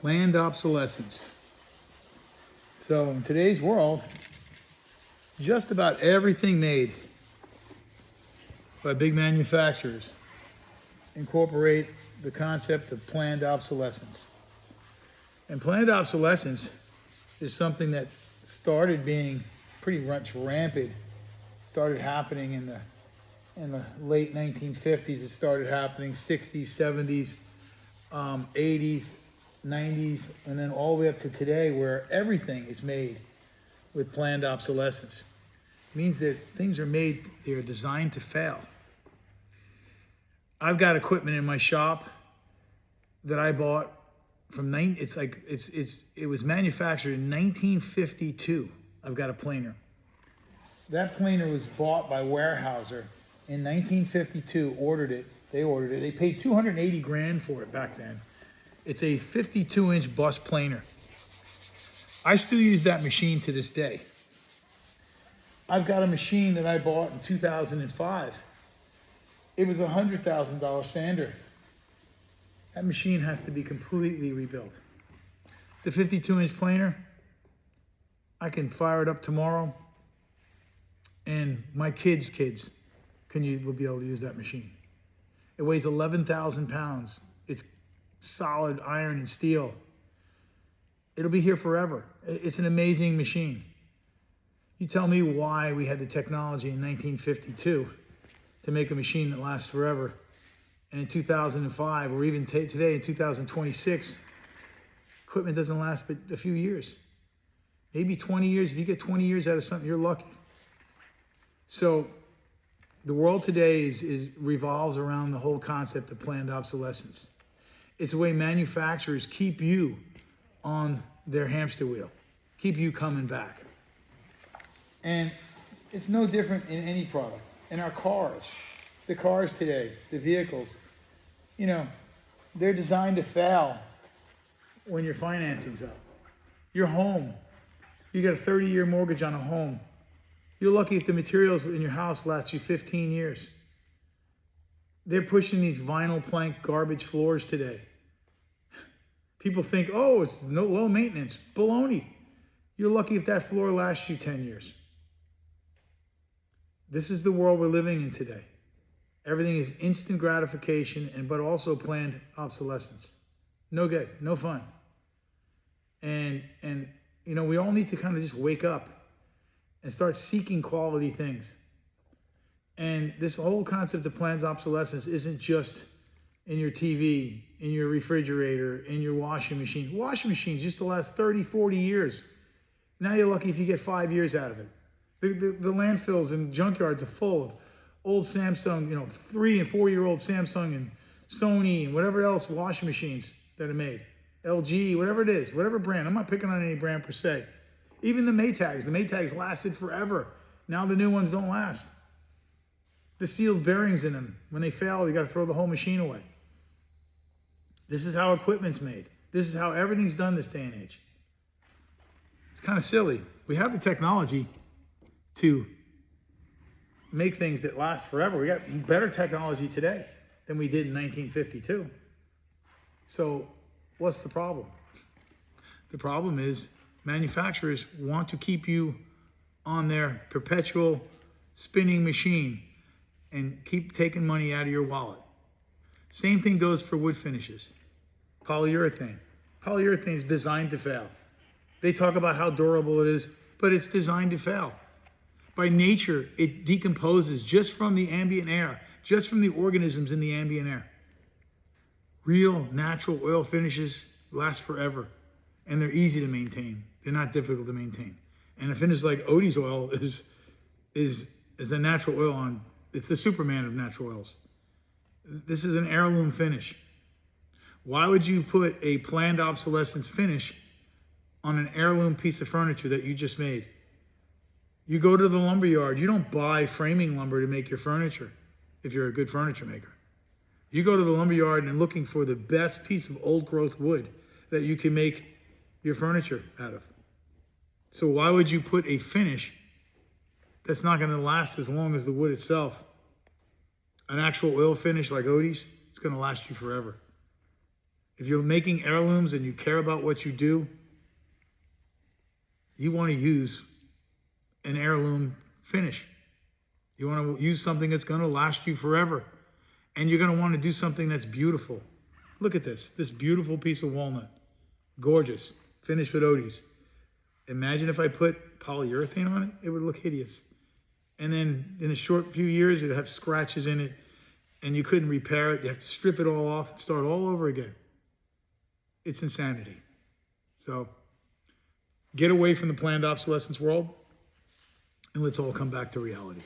Planned obsolescence. So in today's world, just about everything made by big manufacturers incorporate the concept of planned obsolescence. And planned obsolescence is something that started being pretty much rampant, started happening in the late 1950s. It started happening 60s, 70s, 80s, 90s, and then all the way up to today, where everything is made with planned obsolescence. It means that things are made, they're designed to fail. I've got equipment in my shop that I bought from it was manufactured in 1952. I've got a planer. That planer was bought by Weyerhaeuser in 1952. They ordered it. They paid 280 grand for it back then. It's a 52-inch bus planer. I still use that machine to this day. I've got a machine that I bought in 2005. It was a $100,000 sander. That machine has to be completely rebuilt. The 52-inch planer, I can fire it up tomorrow, and my kids' will be able to use that machine. It weighs 11,000 pounds. It's solid iron and steel. It'll be here forever. It's an amazing machine. You tell me why we had the technology in 1952 to make a machine that lasts forever. And in 2005, or even today in 2026, equipment doesn't last but a few years. Maybe 20 years. If you get 20 years out of something, you're lucky. So the world today revolves around the whole concept of planned obsolescence. It's the way manufacturers keep you on their hamster wheel, keep you coming back. And it's no different in any product. In our cars, the cars today, the vehicles, they're designed to fail when your financing's up. Your home, you got a 30-year mortgage on a home. You're lucky if the materials in your house last you 15 years. They're pushing these vinyl plank garbage floors today. People think, oh, it's low maintenance. Baloney. You're lucky if that floor lasts you 10 years. This is the world we're living in today. Everything is instant gratification, but also planned obsolescence. No good, no fun. And we all need to kind of just wake up and start seeking quality things. And this whole concept of planned obsolescence isn't just in your TV, in your refrigerator, in your washing machine. Washing machines used to last 30, 40 years. Now you're lucky if you get 5 years out of it. The landfills and junkyards are full of old Samsung, 3 and 4 year old Samsung and Sony and whatever else washing machines that are made. LG, whatever it is, whatever brand. I'm not picking on any brand per se. Even the Maytags lasted forever. Now the new ones don't last. The sealed bearings in them, when they fail, you got to throw the whole machine away. This is how equipment's made. This is how everything's done this day and age. It's kind of silly. We have the technology to make things that last forever. We got better technology today than we did in 1952. So what's the problem? The problem is manufacturers want to keep you on their perpetual spinning machine and keep taking money out of your wallet. Same thing goes for wood finishes. Polyurethane. Polyurethane is designed to fail. They talk about how durable it is, but it's designed to fail. By nature, it decomposes just from the ambient air, just from the organisms in the ambient air. Real natural oil finishes last forever, and they're easy to maintain. They're not difficult to maintain. And a finish like Odie's oil is a natural oil it's the Superman of natural oils. This is an heirloom finish. Why would you put a planned obsolescence finish on an heirloom piece of furniture that you just made? You go to the lumber yard. You don't buy framing lumber to make your furniture if you're a good furniture maker. You go to the lumber yard and looking for the best piece of old growth wood that you can make your furniture out of. So why would you put a finish that's not going to last as long as the wood itself? An actual oil finish like Odie's, it's going to last you forever. If you're making heirlooms and you care about what you do, you want to use an heirloom finish. You want to use something that's going to last you forever. And you're going to want to do something that's beautiful. Look at this beautiful piece of walnut. Gorgeous. Finished with Odie's. Imagine if I put polyurethane on it, it would look hideous. And then in a short few years, it would have scratches in it and you couldn't repair it. You have to strip it all off and start all over again. It's insanity. So get away from the planned obsolescence world and let's all come back to reality.